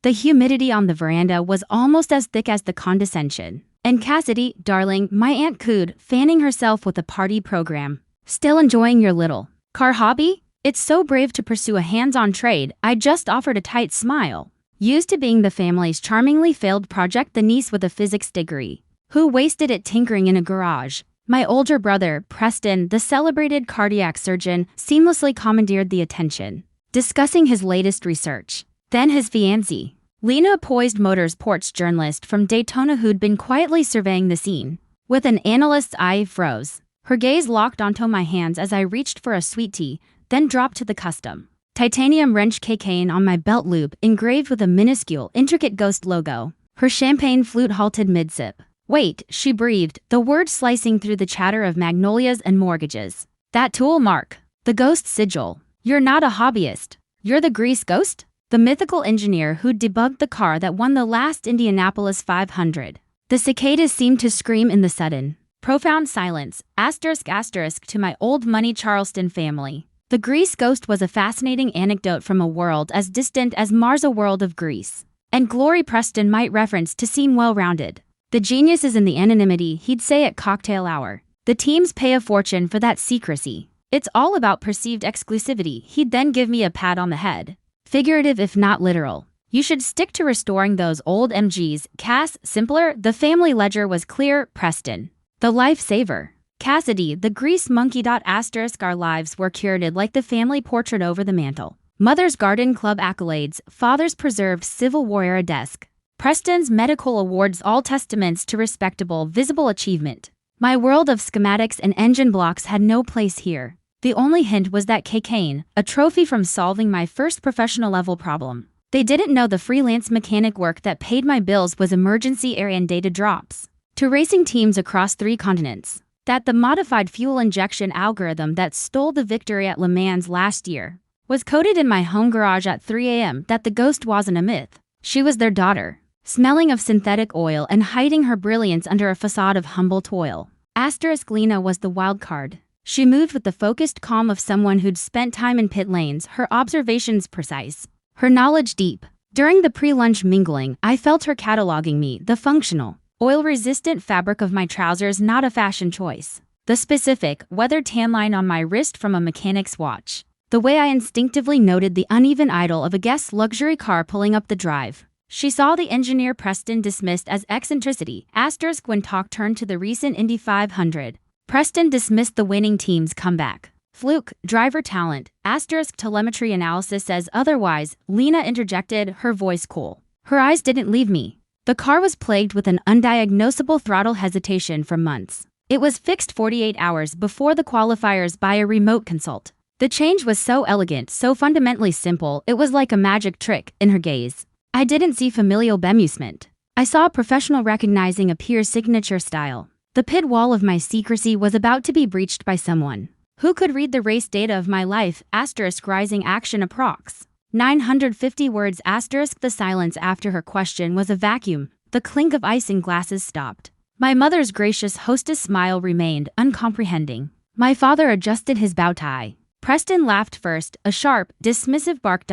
The humidity on the veranda was almost as thick as the condescension. And Cassidy, darling, my Aunt cooed, fanning herself with a party program. Still enjoying your little car hobby? It's so brave to pursue a hands-on trade. I just offered a tight smile. Used to being the family's charmingly failed project, the niece with a physics degree, who wasted it tinkering in a garage. My older brother, Preston, the celebrated cardiac surgeon, seamlessly commandeered the attention, discussing his latest research. Then his fiancée, Lena, poised motorsports journalist from Daytona who'd been quietly surveying the scene. With an analyst's eye froze. Her gaze locked onto my hands as I reached for a sweet tea, then dropped to the custom titanium wrench cocaine on my belt loop engraved with a minuscule, intricate ghost logo. Her champagne flute halted mid-sip. Wait, she breathed, the words slicing through the chatter of magnolias and mortgages. That tool mark. The ghost sigil. You're not a hobbyist. You're the grease ghost? The mythical engineer who'd debugged the car that won the last Indianapolis 500. The cicadas seemed to scream in the sudden, profound silence, *** to my old money Charleston family. The grease ghost was a fascinating anecdote from a world as distant as Mars, a world of grease. And Glory Preston might reference to seem well-rounded. The genius is in the anonymity, he'd say at cocktail hour. The teams pay a fortune for that secrecy. It's all about perceived exclusivity. He'd then give me a pat on the head. Figurative if not literal. You should stick to restoring those old MGs. Cass, simpler, the family ledger was clear. Preston, the lifesaver. Cassidy, the grease monkey. Our lives were curated like the family portrait over the mantel. Mother's garden club accolades, father's preserved Civil War desk. Preston's medical awards, all testaments to respectable, visible achievement. My world of schematics and engine blocks had no place here. The only hint was that cocaine, a trophy from solving my first professional-level problem. They didn't know the freelance mechanic work that paid my bills was emergency air and data drops to racing teams across 3 continents. That the modified fuel injection algorithm that stole the victory at Le Mans last year was coded in my home garage at 3 a.m. That the ghost wasn't a myth. She was their daughter, smelling of synthetic oil and hiding her brilliance under a facade of humble toil. Lena was the wild card. She moved with the focused calm of someone who'd spent time in pit lanes, her observations precise, her knowledge deep. During the pre-lunch mingling, I felt her cataloging me, the functional, oil-resistant fabric of my trousers, not a fashion choice. The specific, weathered tan line on my wrist from a mechanic's watch. The way I instinctively noted the uneven idle of a guest's luxury car pulling up the drive. She saw the engineer Preston dismissed as eccentricity, * when talk turned to the recent Indy 500. Preston dismissed the winning team's comeback. Fluke, driver talent, * telemetry analysis says otherwise, Lena interjected, her voice cool. Her eyes didn't leave me. The car was plagued with an undiagnosable throttle hesitation for months. It was fixed 48 hours before the qualifiers by a remote consult. The change was so elegant, so fundamentally simple, it was like a magic trick. In her gaze, I didn't see familial bemusement. I saw a professional recognizing a peer's signature style. The pit wall of my secrecy was about to be breached by someone who could read the race data of my life, * rising action approx. 950 words *. The silence after her question was a vacuum. The clink of ice in glasses stopped. My mother's gracious hostess smile remained uncomprehending. My father adjusted his bow tie. Preston laughed first, a sharp, dismissive bark.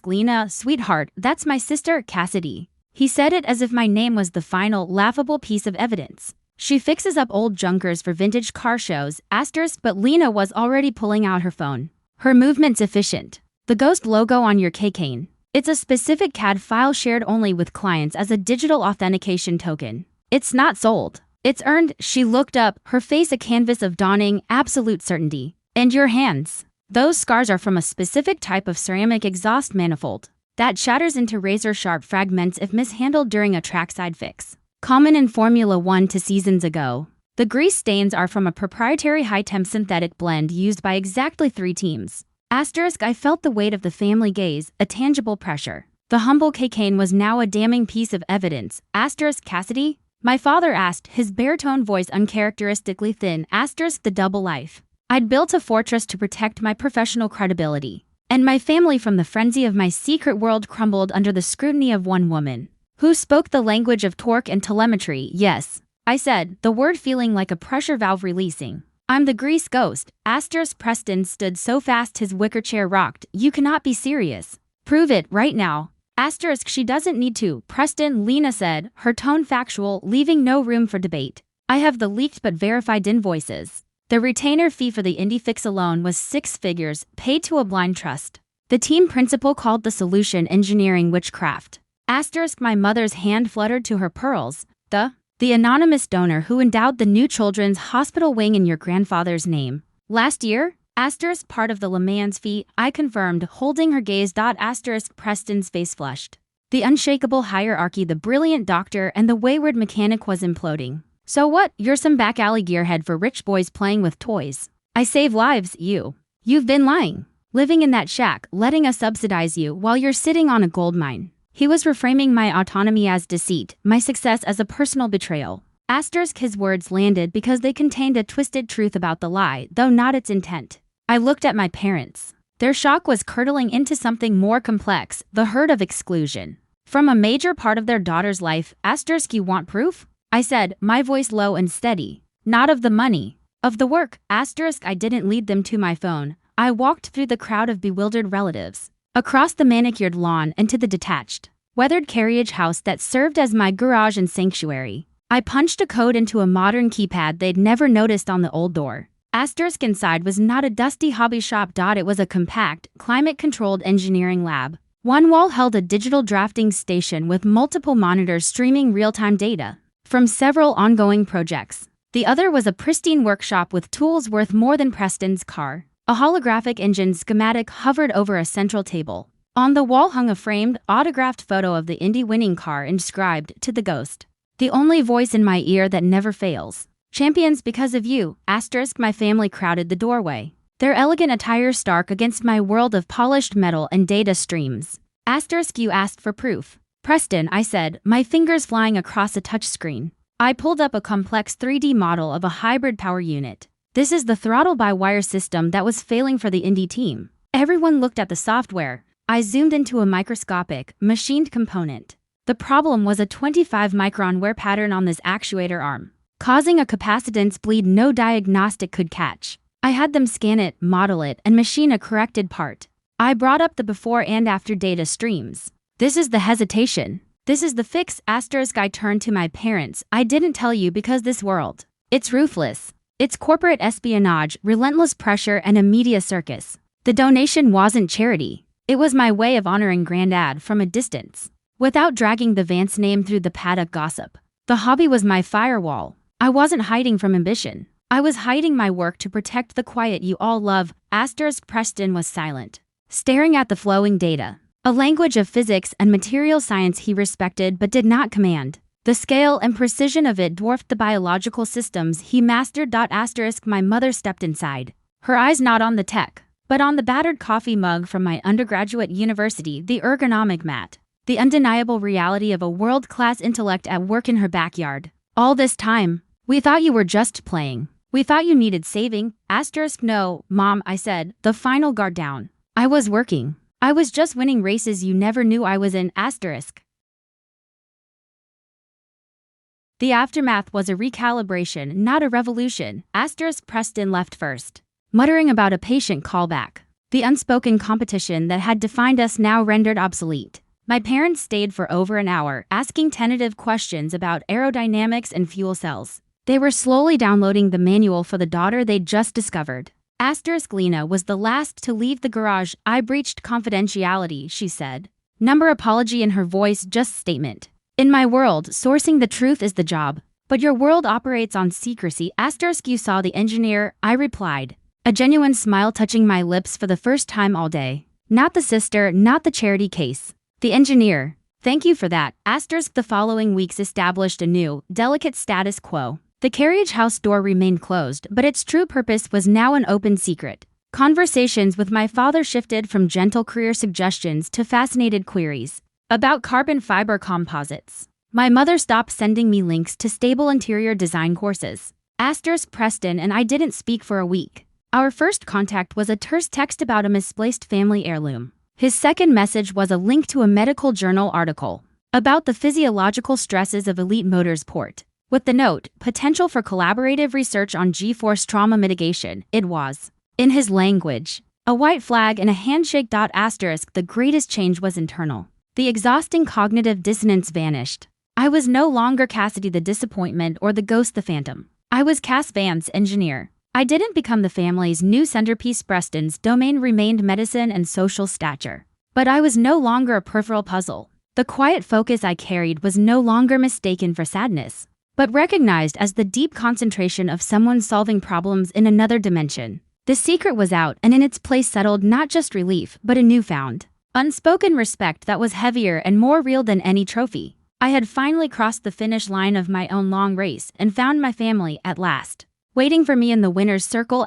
* Lena, sweetheart, that's my sister, Cassidy. He said it as if my name was the final, laughable piece of evidence. She fixes up old junkers for vintage car shows, *, but Lena was already pulling out her phone. Her movement's efficient. The ghost logo on your cocaine. It's a specific CAD file shared only with clients as a digital authentication token. It's not sold. It's earned. She looked up, her face a canvas of dawning, absolute certainty. And your hands. Those scars are from a specific type of ceramic exhaust manifold that shatters into razor-sharp fragments if mishandled during a trackside fix. Common in Formula One to seasons ago. The grease stains are from a proprietary high-temp synthetic blend used by exactly 3 teams. * I felt the weight of the family gaze, a tangible pressure. The humble cocaine was now a damning piece of evidence. * Cassidy? My father asked, his baritone voice uncharacteristically thin. * The double life. I'd built a fortress to protect my professional credibility. And my family from the frenzy of my secret world crumbled under the scrutiny of one woman who spoke the language of torque and telemetry. Yes, I said, the word feeling like a pressure valve releasing. I'm the grease ghost. * Preston stood so fast his wicker chair rocked. You cannot be serious. Prove it right now. Asterisk she doesn't need to, Preston, Lena said, her tone factual, leaving no room for debate. I have the leaked but verified invoices. The retainer fee for the indie fix alone was 6 figures, paid to a blind trust. The team principal called the solution engineering witchcraft. Asterisk my mother's hand fluttered to her pearls. The anonymous donor who endowed the new children's hospital wing in your grandfather's name. Last year? Asterisk part of the Le Mans fee, I confirmed, holding her gaze. Asterisk Preston's face flushed. The unshakable hierarchy, the brilliant doctor, and the wayward mechanic was imploding. So what? You're some back alley gearhead for rich boys playing with toys. I save lives, You've been lying. Living in that shack, letting us subsidize you while you're sitting on a gold mine. He was reframing my autonomy as deceit, my success as a personal betrayal. Asterisk his words landed because they contained a twisted truth about the lie, though not its intent. I looked at my parents. Their shock was curdling into something more complex, the hurt of exclusion. From a major part of their daughter's life. Asterisk you want proof? I said, my voice low and steady. Not of the money. Of the work. Asterisk I didn't lead them to my phone. I walked through the crowd of bewildered relatives. Across the manicured lawn and to the detached, weathered carriage house that served as my garage and sanctuary. I punched a code into a modern keypad they'd never noticed on the old door. Asterisk inside was not a dusty hobby shop. It was a compact, climate-controlled engineering lab. One wall held a digital drafting station with multiple monitors streaming real-time data from several ongoing projects. The other was a pristine workshop with tools worth more than Preston's car. A holographic engine schematic hovered over a central table. On the wall hung a framed, autographed photo of the Indy winning car inscribed, "To the Ghost." The only voice in my ear that never fails. Champions because of you. Asterisk my family crowded the doorway. Their elegant attire stark against my world of polished metal and data streams. Asterisk you asked for proof. Preston, I said, my fingers flying across a touchscreen. I pulled up a complex 3D model of a hybrid power unit. This is the throttle-by-wire system that was failing for the Indy team. Everyone looked at the software. I zoomed into a microscopic, machined component. The problem was a 25-micron wear pattern on this actuator arm, causing a capacitance bleed no diagnostic could catch. I had them scan it, model it, and machine a corrected part. I brought up the before and after data streams. This is the hesitation. This is the fix. Asterisk I turned to my parents. I didn't tell you because this world. It's ruthless. It's corporate espionage, relentless pressure, and a media circus. The donation wasn't charity. It was my way of honoring Granddad from a distance, without dragging the Vance name through the paddock gossip. The hobby was my firewall. I wasn't hiding from ambition. I was hiding my work to protect the quiet you all love. Asterisk Preston was silent, staring at the flowing data, a language of physics and material science he respected but did not command. The scale and precision of it dwarfed the biological systems he mastered. Asterisk my mother stepped inside, her eyes not on the tech, but on the battered coffee mug from my undergraduate university, the ergonomic mat, the undeniable reality of a world-class intellect at work in her backyard. All this time, we thought you were just playing. We thought you needed saving. Asterisk no, Mom, I said, the final guard down. I was working. I was just winning races you never knew I was in. Asterisk. The aftermath was a recalibration, not a revolution. Asterisk Preston left first, muttering about a patient callback. The unspoken competition that had defined us now rendered obsolete. My parents stayed for over an hour, asking tentative questions about aerodynamics and fuel cells. They were slowly downloading the manual for the daughter they'd just discovered. Asterisk Lena was the last to leave the garage. I breached confidentiality, she said. Number apology in her voice, just statement. In my world, sourcing the truth is the job. But your world operates on secrecy. Asterisk you saw the engineer, I replied. A genuine smile touching my lips for the first time all day. Not the sister, not the charity case. The engineer. Thank you for that. Asterisk the following weeks established a new, delicate status quo. The carriage house door remained closed, but its true purpose was now an open secret. Conversations with my father shifted from gentle career suggestions to fascinated queries about carbon fiber composites. My mother stopped sending me links to stable interior design courses. Asterisk Preston and I didn't speak for a week. Our first contact was a terse text about a misplaced family heirloom. His second message was a link to a medical journal article about the physiological stresses of elite motorsport. With the note, potential for collaborative research on G-force trauma mitigation, it was, in his language, a white flag and a handshake. Asterisk the greatest change was internal. The exhausting cognitive dissonance vanished. I was no longer Cassidy the disappointment or the ghost the phantom. I was Cass Vance, engineer. I didn't become the family's new centerpiece. Preston's domain remained medicine and social stature. But I was no longer a peripheral puzzle. The quiet focus I carried was no longer mistaken for sadness, but recognized as the deep concentration of someone solving problems in another dimension. The secret was out, and in its place settled not just relief, but a newfound, unspoken respect that was heavier and more real than any trophy. I had finally crossed the finish line of my own long race and found my family at last, waiting for me in the winner's circle.